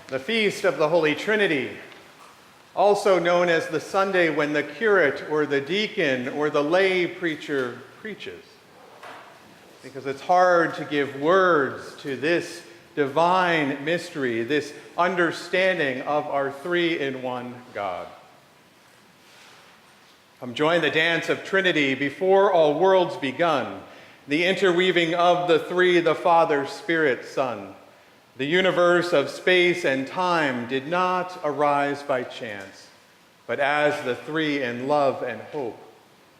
the Feast of the Holy Trinity, also known as the Sunday when the curate or the deacon or the lay preacher preaches, because it's hard to give words to this divine mystery, this understanding of our three-in-one God. Come join the dance of Trinity before all worlds begun, the interweaving of the three, the Father, Spirit, Son. The universe of space and time did not arise by chance, but as the three in love and hope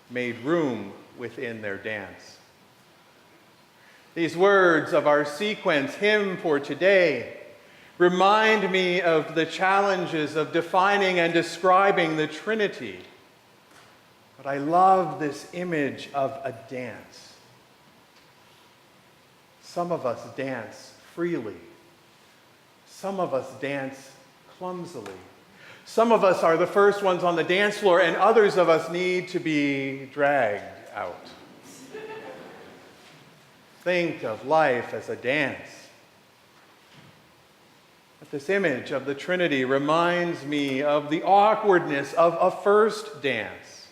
made room within their dance. These words of our sequence hymn for today remind me of the challenges of defining and describing the Trinity. But I love this image of a dance. Some of us dance freely. Some of us dance clumsily. Some of us are the first ones on the dance floor, and others of us need to be dragged out. Think of life as a dance. But this image of the Trinity reminds me of the awkwardness of a first dance.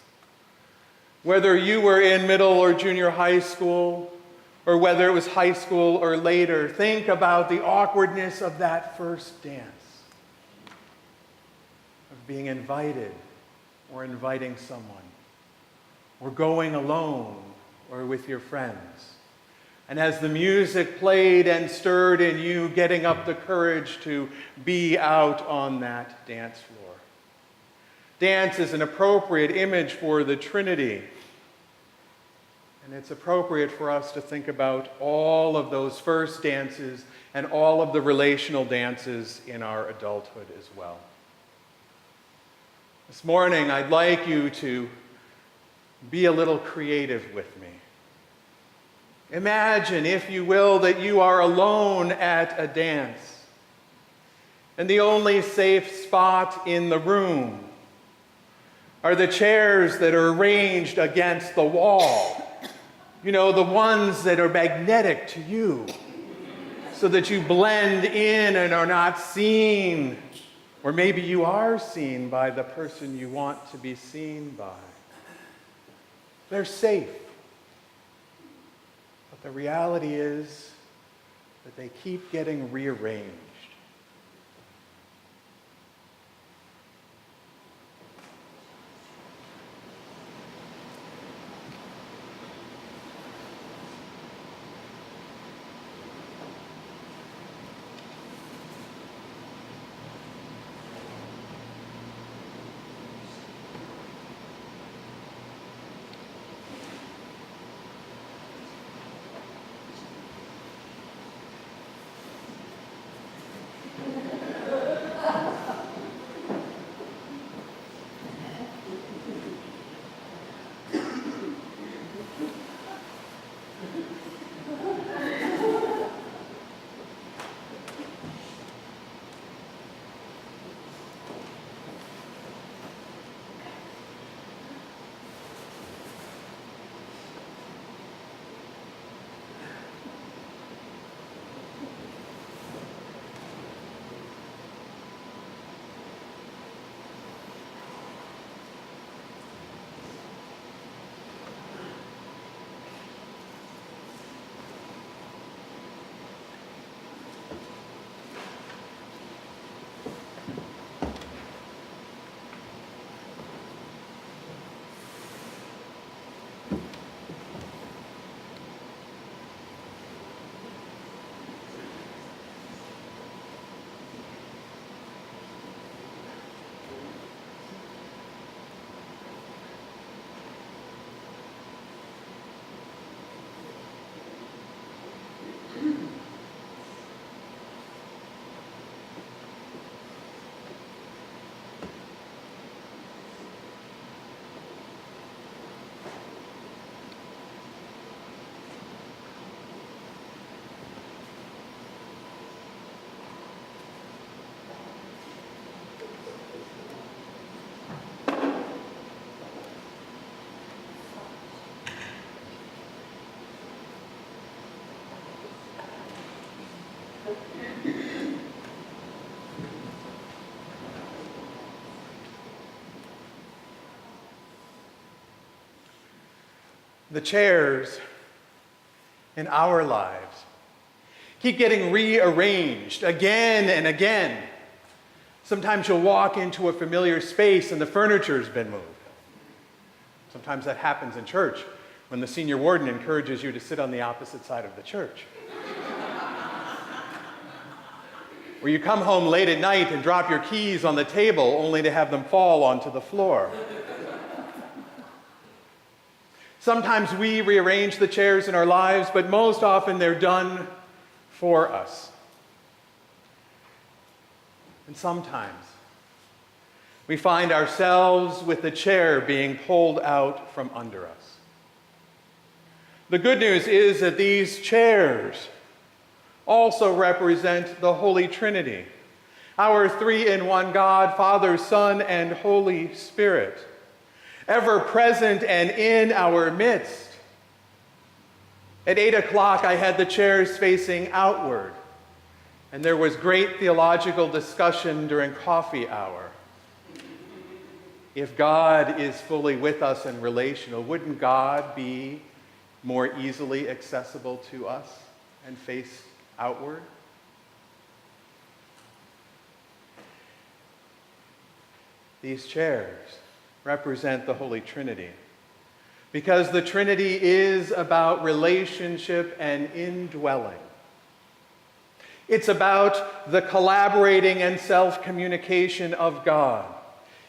Whether you were in middle or junior high school, or whether it was high school or later, think about the awkwardness of that first dance, of being invited or inviting someone, or going alone or with your friends. And as the music played and stirred in you, getting up the courage to be out on that dance floor. Dance is an appropriate image for the Trinity. And it's appropriate for us to think about all of those first dances and all of the relational dances in our adulthood as well. This morning, I'd like you to be a little creative with me. Imagine, if you will, that you are alone at a dance, and the only safe spot in the room are the chairs that are arranged against the wall. You know, the ones that are magnetic to you, so that you blend in and are not seen, or maybe you are seen by the person you want to be seen by. They're safe. But the reality is that they keep getting rearranged. The chairs in our lives keep getting rearranged again and again. Sometimes you'll walk into a familiar space and the furniture's been moved. Sometimes that happens in church when the senior warden encourages you to sit on the opposite side of the church. Or you come home late at night and drop your keys on the table only to have them fall onto the floor. Sometimes we rearrange the chairs in our lives, but most often they're done for us. And sometimes we find ourselves with the chair being pulled out from under us. The good news is that these chairs also represent the Holy Trinity, our three-in-one God, Father, Son, and Holy Spirit, ever present and in our midst. At 8 o'clock, I had the chairs facing outward, and there was great theological discussion during coffee hour. If God is fully with us and relational, wouldn't God be more easily accessible to us and face outward? These chairs represent the Holy Trinity because the Trinity is about relationship and indwelling. It's about the collaborating and self-communication of God.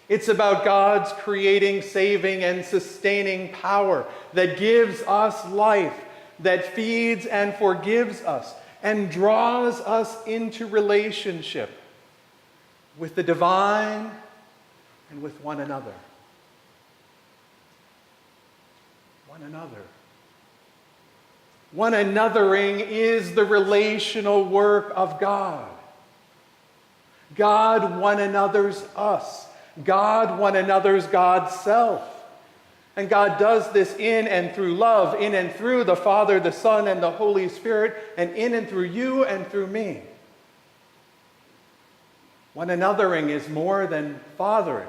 It's about God's creating, saving, and sustaining power that gives us life, that feeds and forgives us, and draws us into relationship with the divine and with one another. One another. One anothering is the relational work of God. God one another's us. God one another's God's self. And God does this in and through love, in and through the Father, the Son, and the Holy Spirit, and in and through you and through me. One anothering is more than fathering.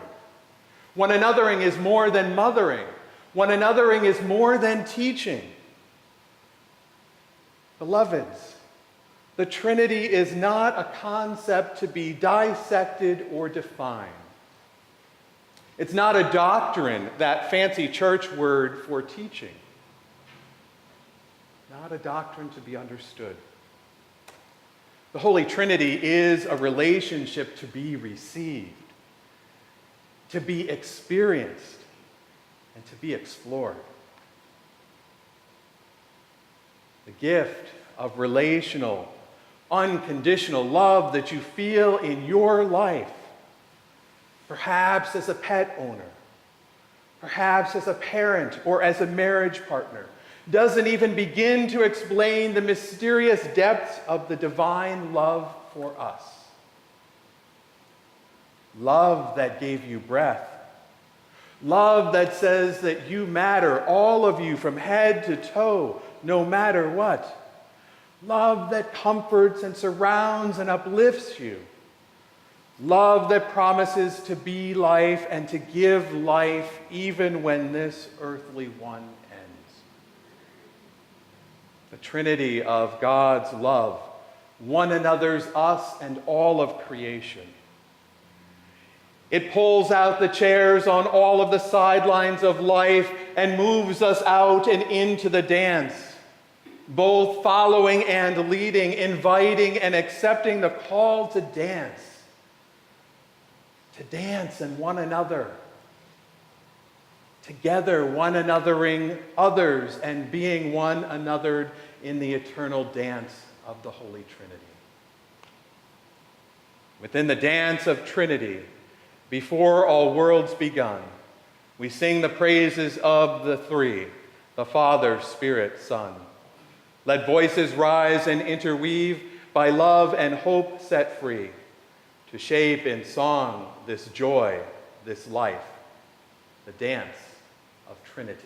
One anothering is more than mothering. One anothering is more than teaching. Beloveds, the Trinity is not a concept to be dissected or defined. It's not a doctrine, that fancy church word for teaching. Not a doctrine to be understood. The Holy Trinity is a relationship to be received, to be experienced, and to be explored. The gift of relational, unconditional love that you feel in your life, perhaps as a pet owner, perhaps as a parent or as a marriage partner, doesn't even begin to explain the mysterious depths of the divine love for us. Love that gave you breath. Love that says that you matter, all of you from head to toe, no matter what. Love that comforts and surrounds and uplifts you. Love that promises to be life and to give life even when this earthly one ends. The Trinity of God's love, one another's us and all of creation. It pulls out the chairs on all of the sidelines of life and moves us out and into the dance, both following and leading, inviting and accepting the call to dance in one another, together one anothering others and being one anothered in the eternal dance of the Holy Trinity. Within the dance of Trinity, before all worlds begun, we sing the praises of the three, the Father, Spirit, Son. Let voices rise and interweave, by love and hope set free, to shape in song this joy, this life, the dance of Trinity.